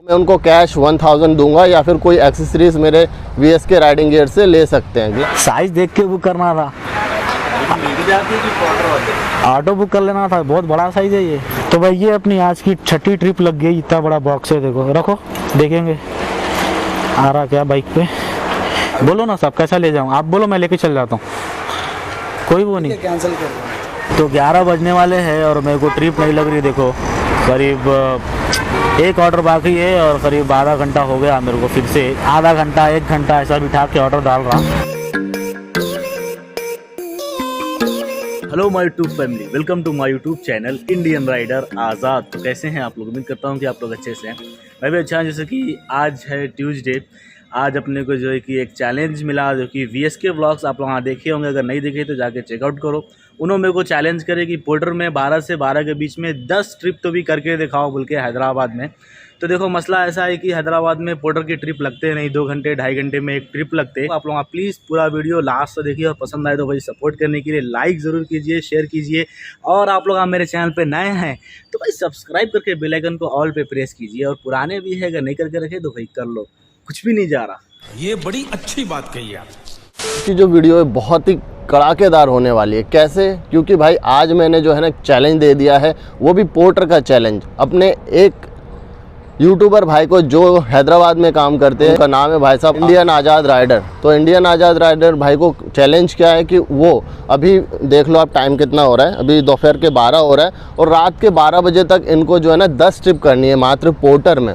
मैं उनको कैश 1000 दूंगा या फिर कोई एक्सेसरीज मेरे VSK राइडिंग गियर से ले सकते हैं। साइज देख के बुक करना था, ऑटो बुक कर लेना था, बहुत बड़ा साइज है ये। तो भाई ये अपनी आज की छठी ट्रिप लग गई, इतना बड़ा बॉक्स है, देखो रखो देखेंगे आ रहा क्या बाइक पे। बोलो ना साहब कैसा ले जाऊँ, आप बोलो मैं लेके चल जाता हूँ, कोई वो नहीं, कैंसिल कर दो। तो 11 बजने वाले हैं और मेरे को ट्रिप नहीं लग रही। देखो करीब एक ऑर्डर बाकी है और करीब आधा घंटा हो गया मेरे को, फिर से आधा घंटा 1 घंटा ऐसा बिठा के ऑर्डर डाल रहा। Hello my YouTube family, welcome to my YouTube channel Indian rider Azad. तो कैसे हैं आप लोग? उम्मीद करता हूं कि आप लोग अच्छे से हैं। मैं भी अच्छा हूं। जैसे कि आज है ट्यूसडे, आज अपने को जो है कि एक चैलेंज मिला जो कि VSK व्लॉग्स आप लोग वहाँ देखे होंगे, अगर नहीं देखे तो जाके चेकआउट करो। उन्होंने मेरे को चैलेंज करे कि पोर्टर में 12 से 12 के बीच में 10 ट्रिप तो भी करके दिखाओ बोल के हैदराबाद में। तो देखो मसला ऐसा है कि हैदराबाद में पोर्टर की ट्रिप लगते नहीं, 2 घंटे 2.5 घंटे में एक ट्रिप लगते हैं। आप लोग प्लीज़ पूरा वीडियो लास्ट तक देखिए और पसंद आए तो भाई सपोर्ट करने के लिए लाइक ज़रूर कीजिए, शेयर कीजिए। और आप लोग मेरे चैनल पे नए हैं तो भाई सब्सक्राइब करके बेल आइकन को ऑल पे प्रेस कीजिए। और पुराने भी है, अगर नहीं करके रखे तो भाई कर लो, कुछ भी नहीं जा रहा। ये बड़ी अच्छी बात कही आप। की जो वीडियो है बहुत ही कड़ाकेदार होने वाली है। कैसे? क्योंकि भाई आज मैंने जो है ना चैलेंज दे दिया है, वो भी पोर्टर का चैलेंज, अपने एक यूट्यूबर भाई को जो हैदराबाद में काम करते हैं। उनका नाम है भाई साहब इंडियन आज़ाद राइडर। तो इंडियन आज़ाद राइडर भाई को चैलेंज क्या है कि वो अभी देख लो आप टाइम कितना हो रहा है, अभी दोपहर के 12 हो रहा है और रात के 12 बजे तक इनको जो है ना 10 ट्रिप करनी है मात्र पोर्टर में।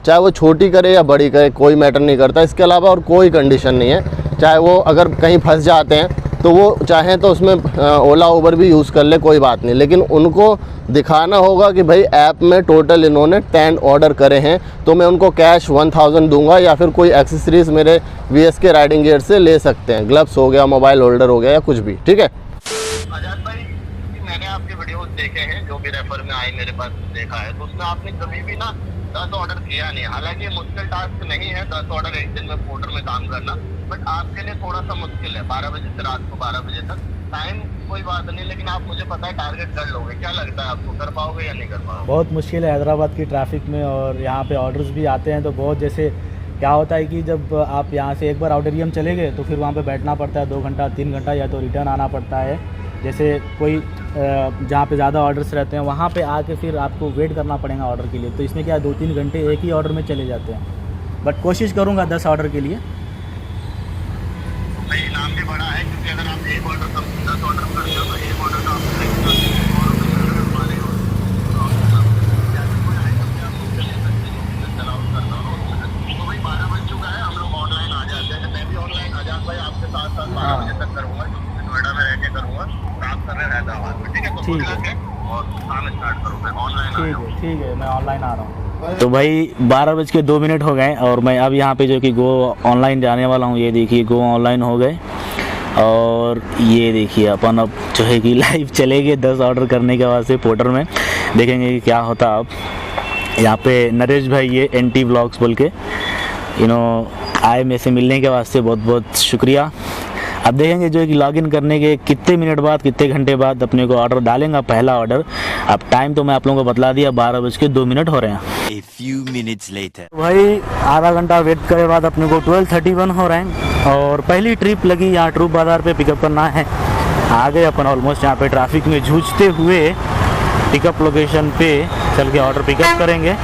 चाहे वो छोटी करे या बड़ी करे कोई मैटर नहीं करता, इसके अलावा और कोई कंडीशन नहीं है। चाहे वो अगर कहीं फंस जाते हैं तो वो चाहें तो उसमें ओला उबर भी यूज़ कर ले, कोई बात नहीं, लेकिन उनको दिखाना होगा कि भाई ऐप में टोटल इन्होंने 10 ऑर्डर करे हैं तो मैं उनको कैश 1000 दूंगा या फिर कोई एक्सेसरीज मेरे VSK राइडिंग गियर से ले सकते हैं। ग्लव्स हो गया, मोबाइल होल्डर हो गया या कुछ भी, ठीक है। आजाद भाई, मैंने आपके वीडियोस देखे हैं जो भी रेफर में आए मेरे पास देखा है, तो उसमें आपने कभी भी ना 10 ऑर्डर किया नहीं। हालांकि मुश्किल टास्क नहीं है 10 ऑर्डर एक दिन में पोर्टर में काम करना, बट आपके लिए थोड़ा सा मुश्किल है। 12 बजे से रात को 12 बजे तक टाइम कोई बात नहीं, लेकिन आप मुझे पता है टारगेट कर लोगे। क्या लगता है आपको, कर पाओगे या नहीं कर पाओगे? बहुत मुश्किल है हैदराबाद की ट्रैफिक में, और यहाँ पे ऑर्डर्स भी आते हैं तो बहुत, जैसे क्या होता है कि जब आप यहाँ से एक बार ऑडिटोरियम चले गए तो फिर वहाँ पे बैठना पड़ता है 2 घंटा 3 घंटा, या तो रिटर्न आना पड़ता है। जैसे कोई जहाँ पे ज़्यादा ऑर्डर्स रहते हैं वहाँ पे आके फिर आपको वेट करना पड़ेगा ऑर्डर के लिए। तो इसमें क्या 2-3 घंटे एक ही ऑर्डर में चले जाते हैं, बट कोशिश करूँगा 10 ऑर्डर के लिए। भाई इनाम भी बड़ा है, क्योंकि अगर आप एक ऑर्डर का 10 ऑर्डर करते हो तो एक ऑर्डर का आपको एक्स्ट्रा 100 रुपये सर्विस वाले हो। जैसे कोई आइटम भी आप ले सकते हो, चलाउट करना हो। तो भाई 12 बज चुका है, हम लोग ऑनलाइन आ जाते हैं। मैं भी ऑनलाइन आजाद भाई आपके साथ साथ 12 बजे तक करूँगा, क्योंकि नोएडा में रह के करूँगा, काम कर रहे हैं हैदराबाद में, ठीक है। तो ठीक है और काम स्टार्ट करो, मैं ऑनलाइन ठीक है मैं ऑनलाइन आ रहा हूँ। तो भाई 12:02 हो गए और मैं अब यहाँ पे जो कि गो ऑनलाइन जाने वाला हूँ। ये देखिए गो ऑनलाइन हो गए और ये देखिए अपन अब जो है कि लाइव चले गए 10 ऑर्डर करने के वास्ते पोर्टर में। देखेंगे कि क्या होता। अब यहाँ पे नरेश भाई ये NT व्लॉग्स बोल के आए मेरे से मिलने के वास्ते, बहुत बहुत शुक्रिया। अब देखेंगे जो है कि लॉगिन करने के कितने मिनट बाद, कितने घंटे बाद अपने को ऑर्डर डालेंगे पहला ऑर्डर। अब टाइम तो मैं आप लोगों को बतला दिया, 12:02 हो रहे हैं। A few minutes later. भाई आधा घंटा वेट करे बाद अपने को 12:31 हो रहे हैं और पहली ट्रिप लगी यहाँ ट्रूप बाज़ार पे पिकअप करना है। आ गए अपन ऑलमोस्ट यहाँ पे ट्रैफिक में जूझते हुए पिकअप लोकेशन पे चल के ऑर्डर पिकअप करेंगे।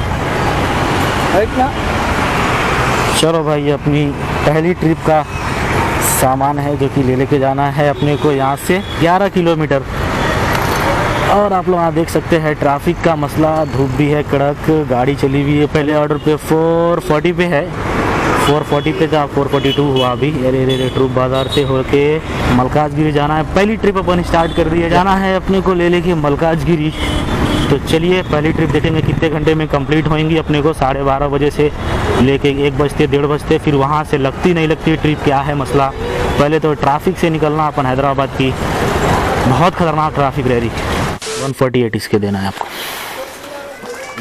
चलो भाई अपनी पहली ट्रिप का सामान है जो कि ले के जाना है अपने को यहाँ से 11 किलोमीटर। और आप लोग यहाँ देख सकते हैं ट्रैफिक का मसला, धूप भी है कड़क, गाड़ी चली हुई है। पहले ऑर्डर पे 440 पे है, 440 पे था, 442 हुआ अभी। अरे ट्रूप बाज़ार से होके मलकाजगिरी जाना है। पहली ट्रिप अपन स्टार्ट कर दी है, जाना है अपने को ले लेके मलकाजगिरी। तो चलिए पहली ट्रिप देखेंगे कितने घंटे में कंप्लीट होएंगी अपने को। 12:30 बजे से लेके 1 बजते 1:30 बजते, फिर वहाँ से लगती नहीं लगती ट्रिप, क्या है मसला। पहले तो ट्रैफिक से निकलना अपन हैदराबाद की, बहुत ख़तरनाक ट्रैफिक रह रही। 148 इसके देना है आपको,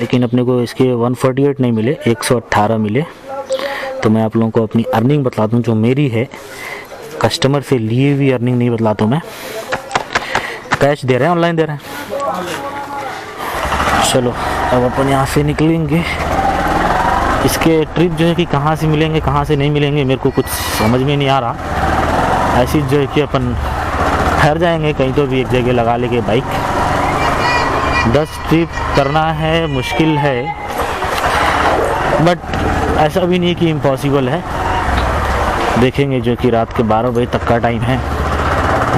लेकिन अपने को इसके 148 नहीं मिले, 118 मिले। तो मैं आप लोगों को अपनी अर्निंग बतला दूँ जो मेरी है, कस्टमर से लिए हुई अर्निंग नहीं बतलाता हूँ मैं। कैश दे रहे हैं, ऑनलाइन दे रहे हैं। चलो अब अपन यहाँ से निकलेंगे इसके ट्रिप जो है कि कहाँ से मिलेंगे कहाँ से नहीं मिलेंगे मेरे को कुछ समझ में नहीं आ रहा। ऐसी जो है कि अपन ठहर जाएंगे कहीं तो भी एक जगह लगा लेंगे बाइक। 10 ट्रिप करना है, मुश्किल है, बट ऐसा भी नहीं कि इम्पॉसिबल है। देखेंगे जो कि रात के 12 बजे तक का टाइम है।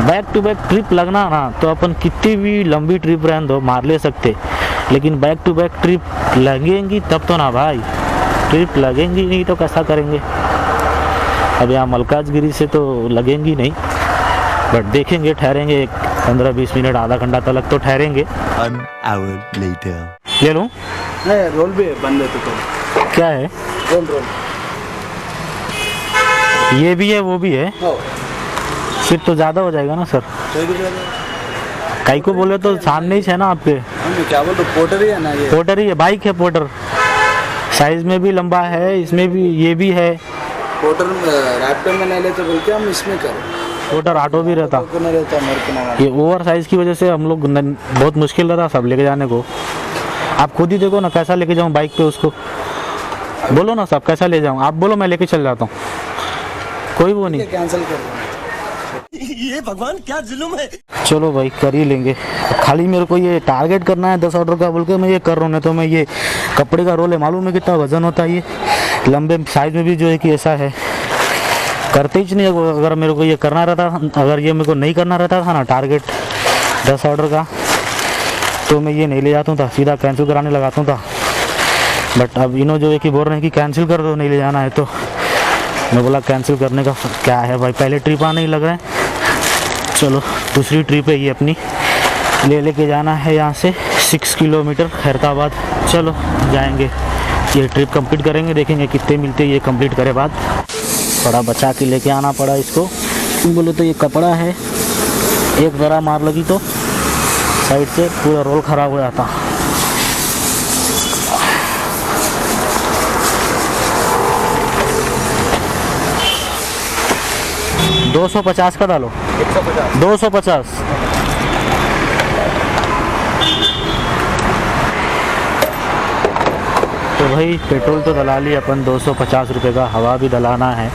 बैक टू बैक ट्रिप लगना ना तो अपन कितनी भी लंबी ट्रिप रहने दो मार ले सकते, लेकिन बैक टू बैक ट्रिप लगेंगी तब तो ना भाई। ट्रिप लगेंगी नहीं तो कैसा करेंगे। अब यहाँ मलकाजगिरी से तो लगेंगी नहीं, बट देखेंगे, ठहरेंगे 15-20 मिनट आधा घंटा तक तो ठहरेंगे। 1 hour later. ले लूँ? रोल भी बंद है तो क्या है? रोल ये भी है वो भी है, फिर तो ज़्यादा हो जाएगा ना सर। कई को बोले तो सामने ही है ना आपके। क्या बोल, पोर्टर ही है ना ये? पोर्टर ही है, बाइक है पोर्टर। साइज में भी लंबा है, इसमें भी ये भी है। पोर्टर रैप्टर में नहीं लेते बोल के हम इसमें करें। पोर्टर ऑटो भी रहता, को नहीं रहता मेरे को ना। ये ओवर साइज की वजह से हम लोग बहुत मुश्किल रहता सब लेके जाने को। आप खुद ही देखो ना कैसा लेके जाऊँ बाइक पे उसको। बोलो ना साहब कैसा ले जाऊँ, आप बोलो मैं लेके चल जाता हूँ, कोई वो नहीं। कैंसिल कर दो। ये भगवान क्या जुल्म है। चलो भाई कर ही लेंगे। खाली मेरे को ये टारगेट करना है 10 ऑर्डर का बोल के मैं ये कर रहा हूँ, नहीं तो मैं ये कपड़े का रोल है, मालूम है कितना वजन होता है ये। लंबे साइज में भी जो है कि ऐसा है, करते ही नहीं। अगर मेरे को ये करना रहता, अगर ये मेरे को नहीं करना रहता था ना टारगेट 10 ऑर्डर का, तो मैं ये नहीं ले जाता था, सीधा कैंसिल कराने लगाता था। बट अब इन्हों जो है कि बोल रहे हैं कि कैंसिल कर दो, नहीं ले जाना है तो। मैं बोला कैंसिल करने का क्या है भाई, पहले ट्रिप आने ही लग रहे हैं। चलो दूसरी ट्रिप है ये अपनी, लेके जाना है यहाँ से 6 किलोमीटर खैरताबाद। चलो जाएंगे, ये ट्रिप कंप्लीट करेंगे, देखेंगे कितने मिलते हैं ये कंप्लीट करे बाद। थोड़ा बचा के लेके आना पड़ा इसको, बोलो तो ये कपड़ा है, एक ज़रा मार लगी तो साइड से पूरा रोल ख़राब हो जाता। $250 का डालो। 250। तो भाई पेट्रोल तो डला ली अपन 250 रुपये का, हवा भी डलाना है।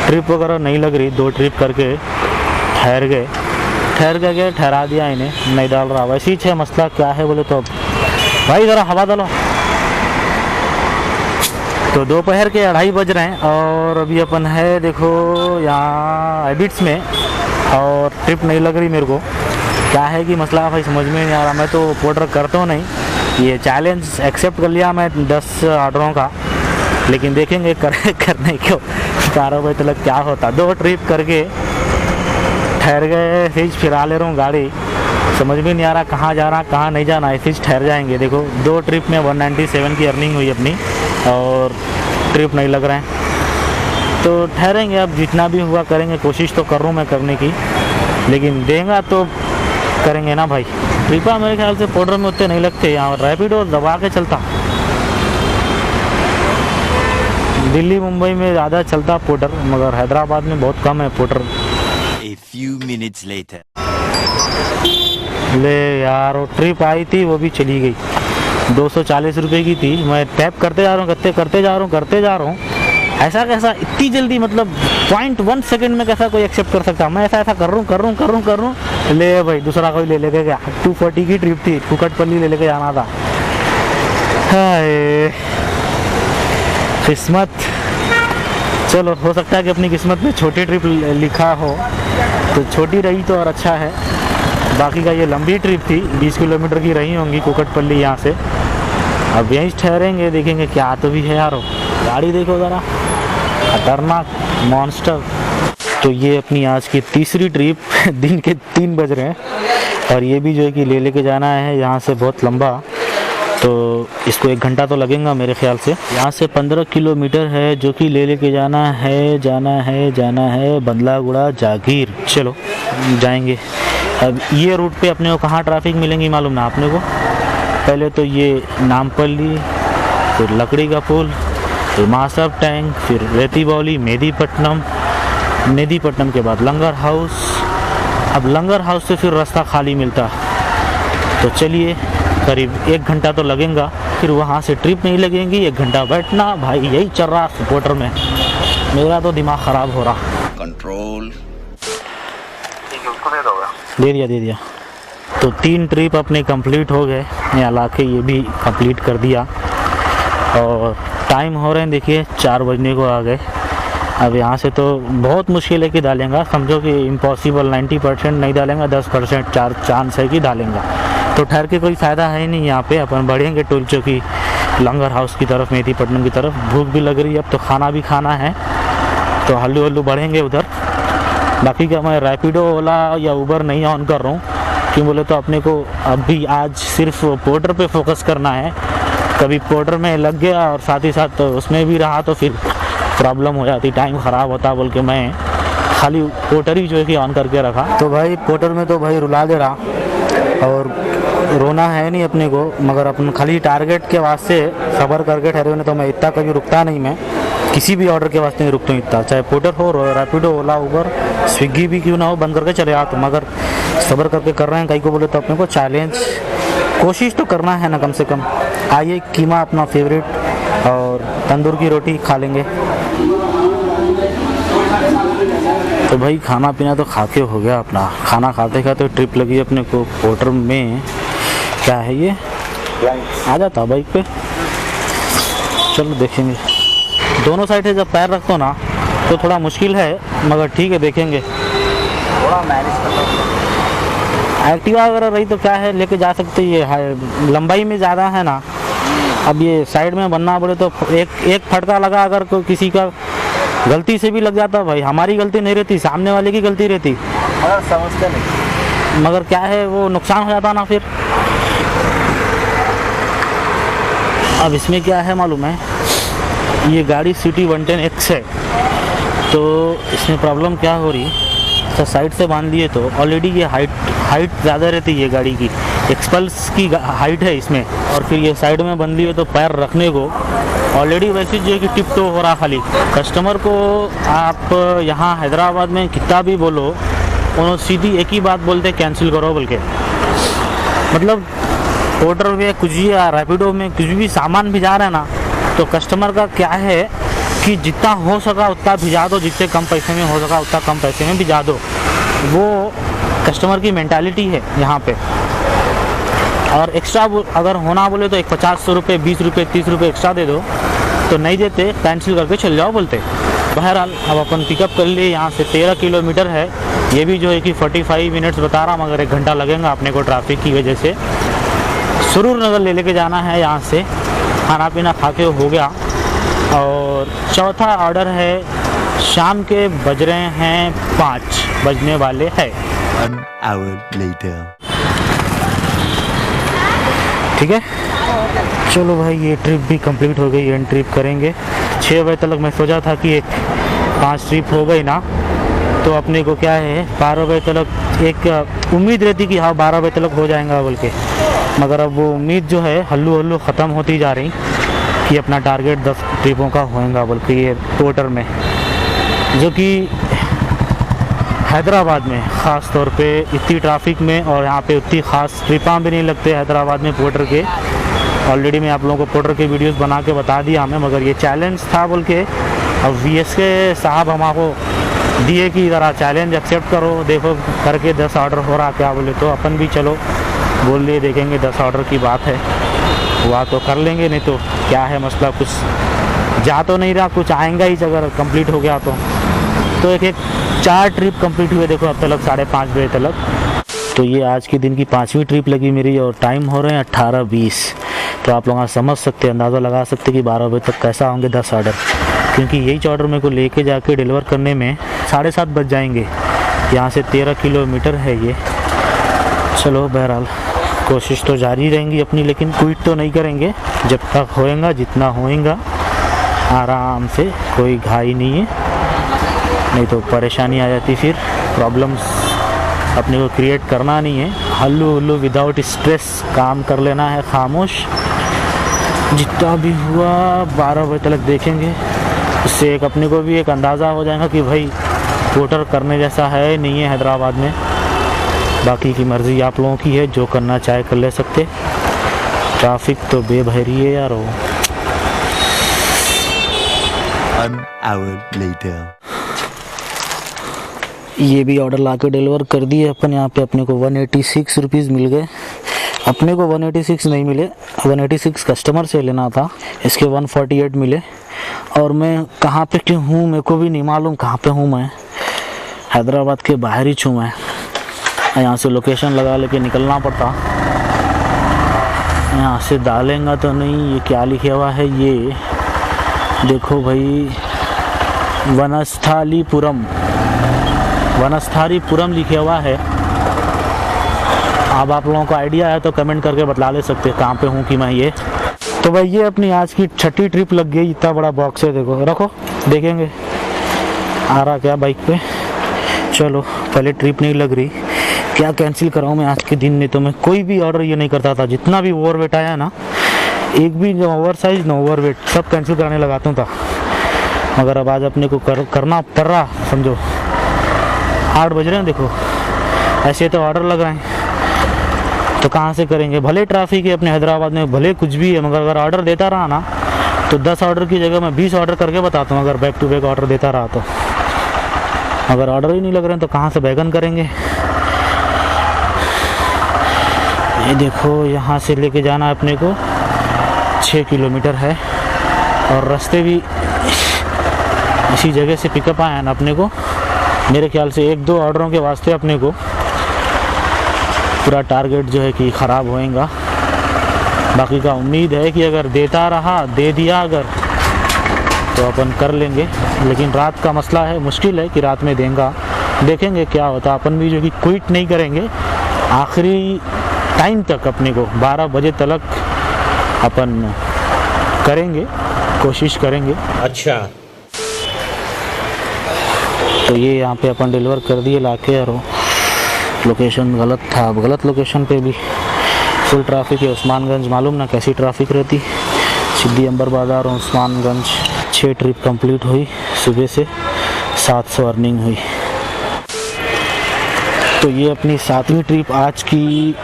ट्रिप वगैरह नहीं लग रही, 2 ट्रिप करके ठहर गए ठहरा दिया इन्हें, नहीं डाल रहा। वैसे ही है मसला, क्या है बोले तो भाई ज़रा हवा डालो। तो दोपहर के 2:30 बज रहे हैं और अभी अपन है देखो यहाँ हैबिट्स में, और ट्रिप नहीं लग रही मेरे को। क्या है कि मसला भाई समझ में नहीं आ रहा। मैं तो पोर्टर करता हूँ नहीं, ये चैलेंज एक्सेप्ट कर लिया मैं 10 ऑर्डरों का, लेकिन देखेंगे करने क्यों 12 बजे तक क्या होता। 2 ट्रिप करके ठहर गए, फिर फिरा ले रहा हूँ गाड़ी, समझ में नहीं आ रहा कहाँ जा रहा कहाँ नहीं जाना है। फिर ठहर जाएंगे। देखो 2 ट्रिप में 197 की अर्निंग हुई अपनी, और ट्रिप नहीं लग रहे हैं तो ठहरेंगे। अब जितना भी हुआ करेंगे, कोशिश तो कर रहा हूँ मैं करने की, लेकिन देगा तो करेंगे ना भाई। ट्रिपा मेरे ख्याल से पोर्टर में उतने नहीं लगते, यहाँ रैपिडो दबा के चलता। दिल्ली मुंबई में ज़्यादा चलता पोर्टर, मगर हैदराबाद में बहुत कम है porter. A few minutes later. ले यार वो ट्रिप आई थी वो भी चली गई, 240 रुपये की थी। मैं टैप करते जा रहा हूँ, करते जा रहा हूँ। ऐसा कैसा इतनी जल्दी, मतलब 0.1 सेकंड में कैसा कोई एक्सेप्ट कर सकता। मैं ऐसा कर रहा हूँ। ले भाई दूसरा कोई ले लेके गया। 240 की ट्रिप थी, कुकटपल्ली ले लेके जाना था। हाय किस्मत। चलो हो सकता है कि अपनी किस्मत में छोटी ट्रिप लिखा हो, तो छोटी रही तो और अच्छा है। बाकी का ये लंबी ट्रिप थी, 20 किलोमीटर की रही होंगी कुकटपल्ली यहाँ से। अब यहीं ठहरेंगे, देखेंगे क्या तो भी है यारो। गाड़ी देखो ज़रा, खतरनाक मॉन्स्टर। तो ये अपनी आज की तीसरी ट्रिप, दिन के 3 बज रहे हैं, और ये भी जो है कि लेके जाना है यहाँ से बहुत लंबा, तो इसको 1 घंटा तो लगेगा मेरे ख्याल से। यहाँ से 15 किलोमीटर है जो कि लेके जाना है बंदलागुड़ा जागीर। चलो जाएंगे। अब ये रूट पे अपने को कहाँ ट्रैफिक मिलेंगी मालूम ना अपने को। पहले तो ये नामपल्ली, फिर लकड़ी का पुल, फिर मासब टैंक, फिर रेती बावली, मेदीपट्टनम के बाद लंगर हाउस। अब लंगर हाउस से फिर रास्ता खाली मिलता। तो चलिए करीब 1 घंटा तो लगेगा। फिर वहाँ से ट्रिप नहीं लगेंगी, 1 घंटा बैठना। भाई यही चल रहा सपोर्टर में, मेरा तो दिमाग ख़राब हो रहा। कंट्रोल दे दिया। तो 3 ट्रिप अपने कंप्लीट हो गए, यहाँ लाके ये भी कंप्लीट कर दिया। और टाइम हो रहे हैं देखिए 4 बजने को आ गए। अब यहाँ से तो बहुत मुश्किल है कि डालेंगे, समझो कि इम्पॉसिबल, 90% नहीं डालेंगे, 10% चांस है कि डालेंगे। तो ठहर के कोई फ़ायदा है नहीं, यहाँ पे अपन बढ़ेंगे टोल चौकी लंगर हाउस की तरफ, मेथीपट्टनम की तरफ। भूख भी लग रही है, अब तो खाना भी खाना है, तो हल्लू बढ़ेंगे उधर। बाकी का मैं रैपिडो, ओला या उबर नहीं ऑन कर रहा हूँ, क्यों बोले तो अपने को अभी आज सिर्फ पोर्टर पे फोकस करना है। कभी पोर्टर में लग गया और साथ ही साथ तो उसमें भी रहा तो फिर प्रॉब्लम हो जाती, टाइम ख़राब होता बोल के मैं खाली पोर्टर ही जो है कि ऑन करके रखा। तो भाई पोर्टर में तो भाई रुला दे रहा, और रोना है नहीं अपने को, मगर अपन खाली टारगेट के वास्ते सबर करके ठहरे हुए। तो मैं इतना कभी रुकता नहीं, मैं किसी भी ऑर्डर के वास्ते नहीं रुकता हूँ इतना, चाहे पोर्टर हो, रैपिडो, ओला, उबर, स्विगी भी क्यों ना हो, बंद करके चले आ। तो मगर सबर करके कर रहे हैं, कहीं को बोले तो अपने को चैलेंज कोशिश तो करना है ना कम से कम। आइए कीमा अपना फेवरेट और तंदूर की रोटी खा लेंगे। तो भाई खाना पीना तो खा के हो गया अपना, खाना खाते खाते ट्रिप लगी अपने को पोर्टर में। क्या है ये, आ जाता बाइक पे, चलो देखेंगे। दोनों साइड से जब पैर रखते हो ना तो थोड़ा मुश्किल है, मगर ठीक है देखेंगे, थोड़ा मैनेज करता। एक्टिवा वगैरह रही तो क्या है, लेके जा सकते, ये लंबाई में ज़्यादा है ना। अब ये साइड में बनना बोले तो एक फटका लगा, अगर कोई किसी का गलती से भी लग जाता, भाई हमारी गलती नहीं रहती, सामने वाले की गलती रहती, मगर समझते नहीं, मगर क्या है वो नुकसान हो जाता ना फिर। अब इसमें क्या है मालूम है, ये गाड़ी सिटी 110X है, तो इसमें प्रॉब्लम क्या हो रही, तो साइड से बांध लिए तो ऑलरेडी ये हाइट ज़्यादा रहती है गाड़ी की, एक्सपल्स की हाइट है इसमें, और फिर ये साइड में बंद लिए तो पैर रखने को ऑलरेडी वैसे जो है कि टिप टो हो रहा। खाली कस्टमर को आप यहाँ हैदराबाद में कितना भी बोलो, उन्होंने सीधी एक ही बात बोलते, कैंसिल करो बोल के। मतलब पोर्टर में कुछ भी या रैपिडो में कुछ भी सामान भिजा रहे हैं ना, तो कस्टमर का क्या है कि जितना हो सका उतना भिजा दो, जितने कम पैसे में हो सका उतना कम पैसे में भिजा दो। वो कस्टमर की मेंटालिटी है यहाँ पे। और एक्स्ट्रा अगर होना बोले तो 50 रुपये, 20 रुपये, 30 रुपये एक्स्ट्रा दे दो, तो नहीं देते, कैंसिल करके चल जाओ बोलते। बहरहाल अब अपन पिकअप कर लिए, यहाँ से 13 किलोमीटर है, ये भी जो है कि 45 मिनट्स बता रहा, मगर 1 घंटा लगेगा अपने को ट्रैफिक की वजह से। सुरूर नगर ले लेके जाना है, यहाँ से खाना पीना खा के हो गया। और चौथा ऑर्डर है, शाम के बज रहे हैं 5 बजने वाले हैं। 1 hour later. ठीक है, चलो भाई ये ट्रिप भी कंप्लीट हो गई, एंड ट्रिप करेंगे 6 बजे तक। मैं सोचा था कि 5 ट्रिप हो गई ना, तो अपने को क्या है 12 बजे तक एक उम्मीद रहती कि हाँ 12 बजे तक हो जाएगा बोल के, मगर अब वो उम्मीद जो है हल्लू ख़त्म होती जा रही कि अपना टारगेट 10 ट्रिपों का होएगा बोल के। ये पोर्टर में जो कि हैदराबाद में ख़ास तौर पे इतनी ट्रैफिक में, और यहाँ पे उतनी ख़ास ट्रिपां भी नहीं लगते हैदराबाद में पोर्टर के। ऑलरेडी मैं आप लोगों को पोर्टर के वीडियोस बना के बता दिया हमें, मगर ये चैलेंज था बोल के। अब VSK साहब हमको दिए कि ज़रा चैलेंज एक्सेप्ट करो, देखो करके 10 ऑर्डर हो रहा क्या बोले, तो अपन भी चलो बोल लिए देखेंगे, 10 ऑर्डर की बात है, हुआ तो कर लेंगे, नहीं तो क्या है मसला, कुछ जा तो नहीं रहा, कुछ आएगा ही अगर कंप्लीट हो गया तो एक 4 ट्रिप कंप्लीट हुए देखो अब तक 5:30 बजे तक। तो ये आज के दिन की 5वीं ट्रिप लगी मेरी, और टाइम हो रहे हैं 18:20। तो आप लोग समझ सकते हैं, अंदाज़ा लगा सकते हैं कि 12 बजे तक कैसा होंगे 10 ऑर्डर, क्योंकि यही ऑर्डर मेरे को लेके जाके डिलीवर करने में 7:30 बज जाएंगे। यहाँ से 13 किलोमीटर है ये। चलो बहरहाल कोशिश तो जारी रहेंगी अपनी, लेकिन क्विट तो नहीं करेंगे जब तक होएगा, जितना होएगा आराम से, कोई घाई नहीं है, नहीं तो परेशानी आ जाती, फिर प्रॉब्लम्स अपने को क्रिएट करना नहीं है। हल्लू विदाउट स्ट्रेस काम कर लेना है, खामोश, जितना भी हुआ 12 बजे तक देखेंगे। उससे एक अपने को भी एक अंदाज़ा हो जाएगा कि भाई पोर्टर करने जैसा है नहीं है हैदराबाद में। बाकी की मर्ज़ी आप लोगों की है, जो करना चाहे कर ले सकते। ट्रैफिक तो बेभरी है यार वो। 1 hour later. ये भी ऑर्डर लाके डिलीवर कर दिए अपन। यहाँ पे अपने को 186 रुपीज़ मिल गए। अपने को 186 नहीं मिले, 186 कस्टमर से लेना था, इसके 148 मिले। और मैं कहाँ पे क्यों हूँ मेरे को भी नहीं मालूम कहाँ पे हूँ। मैं हैदराबाद के बाहर ही छूँ। मैं यहाँ से लोकेशन लगा लेके निकलना पड़ता। यहाँ से डालेंगा तो नहीं। ये क्या लिखा हुआ है ये देखो भाई, वनस्थलीपुरम लिखा हुआ है। अब आप लोगों को आइडिया है तो कमेंट करके बतला ले सकते हैं कहाँ पे हूँ कि मैं। ये तो भाई ये अपनी आज की 6ठी ट्रिप लग गई। इतना बड़ा बॉक्स है, देखो रखो, देखेंगे आ रहा क्या बाइक पे। चलो पहले ट्रिप नहीं लग रही, क्या कैंसिल कराऊँ मैं आज के दिन। नहीं तो मैं कोई भी ऑर्डर ये नहीं करता था। जितना भी ओवरवेट आया ना, एक भी जो ओवर साइज ना ओवरवेट, सब कैंसिल कराने लगाता था। मगर अब आज अपने को करना पड़ रहा। समझो 8 बज रहे हैं, देखो ऐसे तो ऑर्डर लग रहे हैं तो कहाँ से करेंगे। भले ट्रैफिक है अपने हैदराबाद में, भले कुछ भी है, मगर अगर ऑर्डर देता रहा ना तो 10 ऑर्डर की जगह मैं 20 ऑर्डर करके बताता हूँ। अगर बैक टू बैक ऑर्डर देता रहा तो, अगर ऑर्डर ही नहीं लग रहे हैं तो कहाँ से बैगन करेंगे। ये देखो यहाँ से लेके जाना अपने को 6 किलोमीटर है। और रास्ते भी इसी जगह से पिकअप आया ना अपने को। मेरे ख्याल से 1-2 ऑर्डरों के वास्ते अपने को पूरा टारगेट जो है कि ख़राब होएगा। बाकी का उम्मीद है कि अगर देता रहा, दे दिया अगर, तो अपन कर लेंगे। लेकिन रात का मसला है, मुश्किल है कि रात में देंगे। देखेंगे क्या होता। अपन भी जो कि क्विट नहीं करेंगे, आखिरी टाइम तक अपने को 12 बजे तक अपन करेंगे, कोशिश करेंगे। अच्छा, तो ये यहाँ पे अपन डिलीवर कर दिए लाके। यार लोकेशन गलत था, अब गलत लोकेशन पे भी फुल ट्रैफिक है। उस्मानगंज मालूम ना कैसी ट्रैफिक रहती। सिद्दी अंबर बाज़ार और उस्मानगंज 6 ट्रिप कंप्लीट हुई, सुबह से 700 अर्निंग हुई। तो ये अपनी 7वीं ट्रिप आज की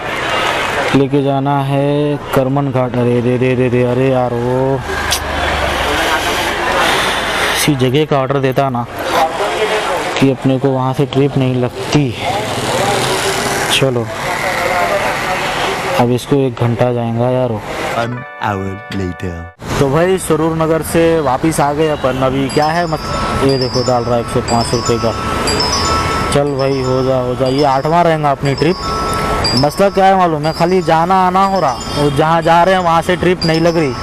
लेके जाना है करमन घाट। अरे यार वो इसी जगह का ऑर्डर देता ना कि अपने को वहाँ से ट्रिप नहीं लगती। चलो अब इसको 1 घंटा जाएगा यार। 1 hour later. तो भाई सरूर नगर से वापस आ गए अपन। अभी क्या है ये देखो डाल रहा है 105 रुपये का। चल भाई हो जा। ये 8वां रहेगा अपनी ट्रिप। मसला क्या है मालूम है, खाली जाना आना हो रहा। और जहाँ जा रहे हैं वहाँ से ट्रिप नहीं लग रही,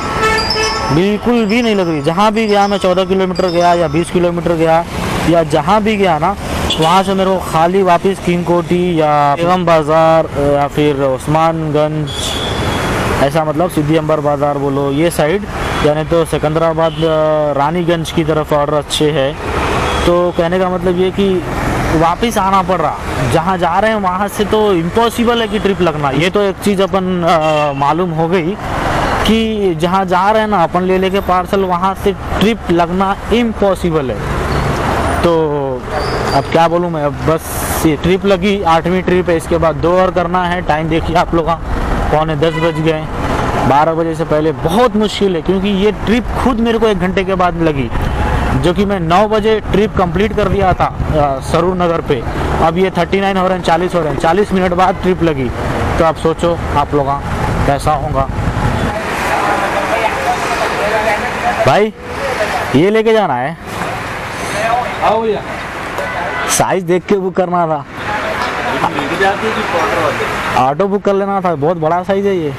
बिल्कुल भी नहीं लग रही। जहाँ भी गया मैं 14 किलोमीटर गया या 20 किलोमीटर गया या जहाँ भी गया ना, वहाँ से मेरे को खाली वापस किंग कोठी या बेगम बाज़ार या फिर उस्मानगंज, ऐसा मतलब सिद्दी अंबर बाज़ार बोलो ये साइड, यानी तो सिकंदराबाद रानीगंज की तरफ ऑर्डर अच्छे है। तो कहने का मतलब ये कि वापस आना पड़ रहा। जहाँ जा रहे हैं वहाँ से तो इम्पॉसिबल है कि ट्रिप लगना। ये तो एक चीज़ अपन मालूम हो गई कि जहाँ जा रहे हैं ना अपन लेके पार्सल, वहाँ से ट्रिप लगना इम्पॉसिबल है। तो अब क्या बोलूँ मैं, अब बस ये ट्रिप लगी, 8वीं ट्रिप है। इसके बाद 2 और करना है। टाइम देखिए आप लोग, 9:45 बज गए। 12 बजे से पहले बहुत मुश्किल है, क्योंकि ये ट्रिप खुद मेरे को 1 घंटे के बाद लगी, जो कि मैं 9 बजे ट्रिप कंप्लीट कर दिया था सरूर नगर पे। अब ये 39 हो रहे हैं, 40 हो रहे हैं, 40 मिनट बाद ट्रिप लगी। तो आप सोचो आप लोग कैसा होगा भाई। ये लेके जाना है, साइज देख के बुक करना था। ऑटो बुक कर लेना था, बहुत बड़ा साइज है ये।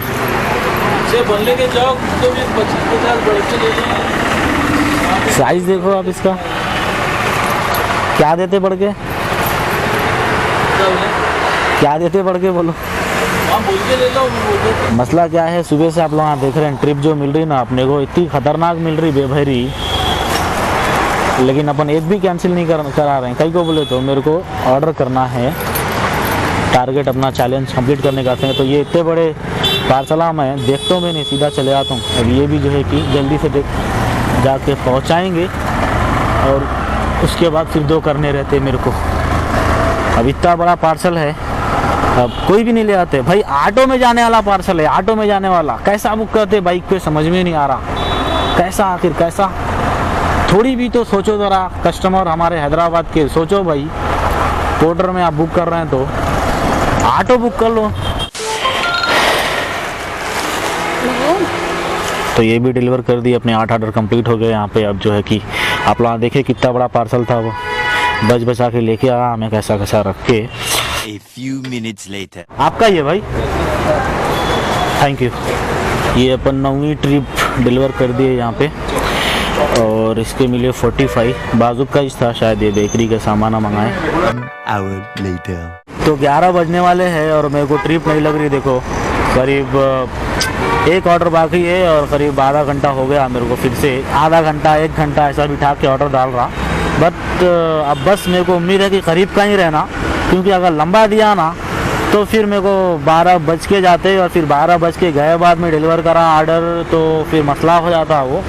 बनने के जाओ तो भी 25-50 बढ़ के ले लेंगे। साइज देखो आप इसका, क्या देते बढ़ के, क्या देते बढ़ के बोलो। बोल के ले लो। मसला क्या है, सुबह से आप लोग यहाँ देख रहे हैं ट्रिप जो मिल रही ना अपने को, इतनी खतरनाक मिल रही बेभरी, लेकिन अपन एक भी कैंसिल नहीं करा रहे हैं। कई को बोले तो मेरे को ऑर्डर करना है, टारगेट अपना चैलेंज कंप्लीट करने का है। तो ये इतने बड़े पार्सला मैं देखता हूँ, मैं नहीं सीधा चले आता हूँ। अब ये भी जो है कि जल्दी से जाके पहुँचाएंगे और उसके बाद फिर 2 करने रहते मेरे को। अब इतना बड़ा पार्सल है, अब कोई भी नहीं ले आते भाई। ऑटो में जाने वाला पार्सल है, ऑटो में जाने वाला कैसा बुक करते बाइक पे, समझ में नहीं आ रहा कैसा, आखिर कैसा। थोड़ी भी तो सोचो ज़रा, कस्टमर हमारे हैदराबाद के, सोचो भाई पोर्टर में आप बुक कर रहे हैं तो ऑटो बुक कर लो। तो ये भी डिलीवर कर दी, अपने 8 ऑर्डर कंप्लीट हो गए यहाँ पे। अब जो है कि आप लोग देखे कितना बड़ा पार्सल था, वो बच बचा के लेके आया हमें कैसा कैसा रख के। A few minutes later. आपका ये भाई, थैंक यू। ये अपन 9वीं ट्रिप डिलीवर कर दिए यहाँ पे, और इसके मिले 45। बाजुक का ही था शायद, ये बेकरी का सामान मंगाए। 1 hour later. तो 11 बजने वाले हैं और मेरे को ट्रिप नहीं लग रही। देखो करीब एक ऑर्डर बाकी है और करीब आधा घंटा हो गया मेरे को, फिर से आधा घंटा 1 घंटा ऐसा बिठा के ऑर्डर डाल रहा। बट अब बस मेरे को उम्मीद है कि करीब का ही रहना, क्योंकि अगर लंबा दिया ना तो फिर मेरे को 12 बज के जाते और फिर 12 बज के गए बाद में डिलीवर करा ऑर्डर, तो फिर मसला हो जाता। वो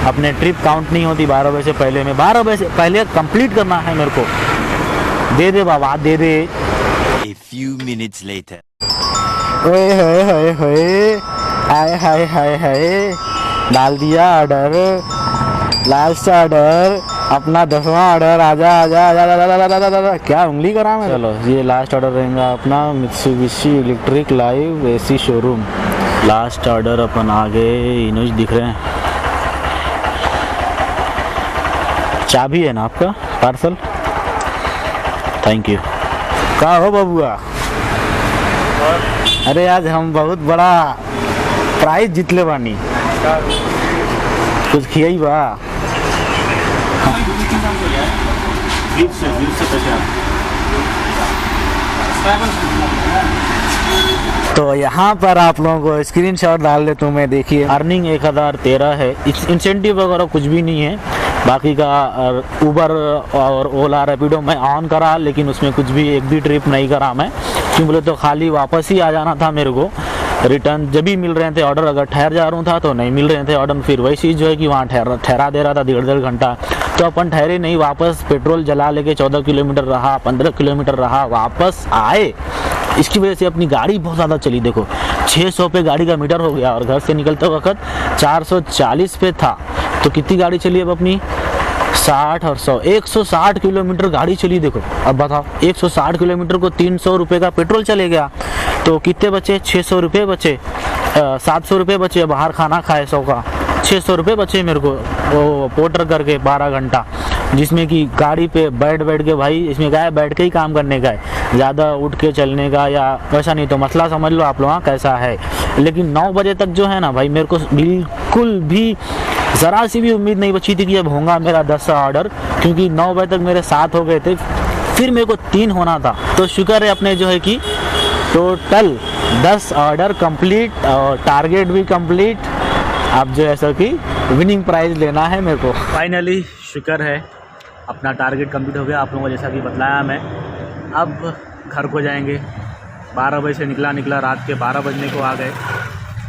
अपने ट्रिप काउंट नहीं होती 12 बजे से पहले में, 12 बजे से पहले कंप्लीट करना है मेरे को। दे दे बाबा दे दे। A few minutes later. ओए होए होए होए, हाय हाय हाय हाय, डाल दिया ऑर्डर, लास्ट ऑर्डर, अपना 10वां ऑर्डर। आजा आजा आजा आजा आजा, क्या उंगली करा मैं। चलो ये लास्ट ऑर्डर रहेगा अपना, Mitsubishi Electric live AC showroom. Last order अपन आ गए, इनोज दिख रहे हैं। चाबी है ना आपका पार्सल, थैंक यू। कहाँ हो बबुआ? अरे आज हम बहुत बड़ा प्राइज जीतले बानी, कुछ खियाई बा। तो यहाँ पर आप लोगों को स्क्रीनशॉट डाल देता हूँ मैं, देखिए अर्निंग 1013 है। इंसेंटिव वगैरह कुछ भी नहीं है। बाकी का उबर और ओला रैपिडो मैं ऑन करा, लेकिन उसमें कुछ भी एक भी ट्रिप नहीं करा मैं, क्यों बोले तो खाली वापस ही आ जाना था मेरे को। रिटर्न जब भी मिल रहे थे ऑर्डर, अगर ठहर जा रहा था तो नहीं मिल रहे थे ऑर्डर, फिर वही चीज़ जो है कि वहाँ ठहरा दे रहा था 1.5 घंटा। तो अपन ठहरे नहीं, वापस पेट्रोल जला लेके 14 किलोमीटर रहा, 15 किलोमीटर रहा, वापस आए। इसकी वजह से अपनी गाड़ी बहुत ज़्यादा चली। देखो 600 पे गाड़ी का मीटर हो गया और घर से निकलते वक्त 440 पे था। तो कितनी गाड़ी चली अब अपनी? 60 और 100, 160 किलोमीटर गाड़ी चली। देखो अब बताओ, 160 किलोमीटर को 300 रुपये का पेट्रोल चले गया, तो कितने बचे? 600 रुपये बचे, 700 रुपये बचे। बाहर खाना खाए 100 का, 600 रुपये बचे मेरे को वो पोर्टर करके 12 घंटा, जिसमें कि गाड़ी पे बैठ के भाई, इसमें क्या है, बैठ के ही काम करने का है, ज़्यादा उठ के चलने का या वैसा नहीं। तो मसला समझ लो आप लोग कैसा है। लेकिन 9 बजे तक जो है ना भाई, मेरे को बिल्कुल भी ज़रा सी भी उम्मीद नहीं बची थी कि अब होगा मेरा 10 ऑर्डर, क्योंकि 9 बजे तक मेरे 7 हो गए थे, फिर मेरे को 3 होना था। तो शुक्र है अपने जो है कि टोटल 10 ऑर्डर कंप्लीट और टारगेट भी कंप्लीट। अब जो है सो कि विनिंग प्राइज़ लेना है मेरे को। फाइनली शुक्र है अपना टारगेट कंप्लीट हो गया, आप लोगों को जैसा कि बताया मैं। अब घर को जाएंगे, 12 बजे से निकला, रात के 12 बजने को आ गए।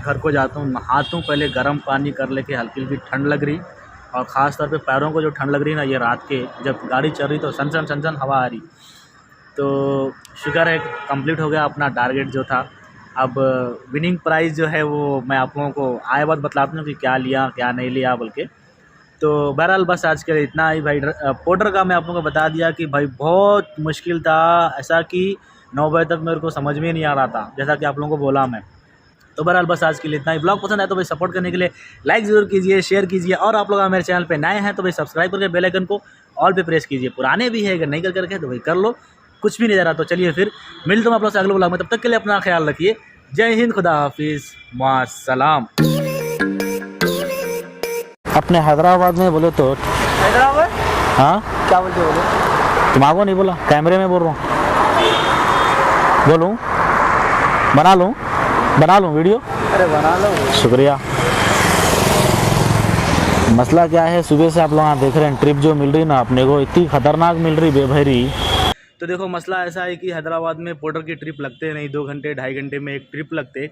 घर को जाता हूँ, नहाता हूँ, पहले गर्म पानी कर लेके, हल्की हल्की ठंड लग रही, और ख़ास तौर पे पैरों को जो ठंड लग रही ना, ये रात के जब गाड़ी चल रही तो सन हवा आ रही। तो शुक्र है कंप्लीट हो गया अपना टारगेट जो था। अब विनिंग प्राइज़ जो है वो मैं आप लोगों को आए बाद बतलाता हूँ कि क्या लिया क्या नहीं लिया बोल के। तो बहरहाल बस आज के लिए इतना ही भाई। पोर्टर का मैं आप लोगों को बता दिया कि भाई बहुत मुश्किल था, ऐसा कि 9 बजे तक मेरे को समझ में नहीं आ रहा था, जैसा कि आप लोगों को बोला मैं। तो बहरहाल बस आज के लिए इतना ही। ब्लॉग पसंद आए तो भाई सपोर्ट करने के लिए लाइक ज़रूर कीजिए, शेयर कीजिए, और आप लोग अगर मेरे चैनल पे नए हैं तो भाई सब्सक्राइब करके बेल आइकन को ऑल पे प्रेस कीजिए। पुराने भी है, अगर नहीं कर रखे तो भाई कर लो, कुछ भी नहीं जा रहा। तो चलिए फिर मिलता हूँ आप लोग से अगले ब्लॉग में, तब तक के लिए अपना ख्याल रखिए। जय हिंद, खुदा हाफिज़, मास्सलाम। अपने हैदराबाद में बोले तो हैदराबाद हाँ क्या बोलते हो? तुम्हारा नहीं बोला, कैमरे में बोल रहा हूँ। बोलूँ बना लूँ वीडियो? अरे बना लो। शुक्रिया। मसला क्या है, सुबह से आप लोग यहाँ देख रहे हैं ट्रिप जो मिल रही ना अपने को, इतनी खतरनाक मिल रही बेभरी। तो देखो मसला ऐसा है कि हैदराबाद में पोर्टर की ट्रिप लगते नहीं, 2 घंटे 2.5 घंटे में एक ट्रिप लगते।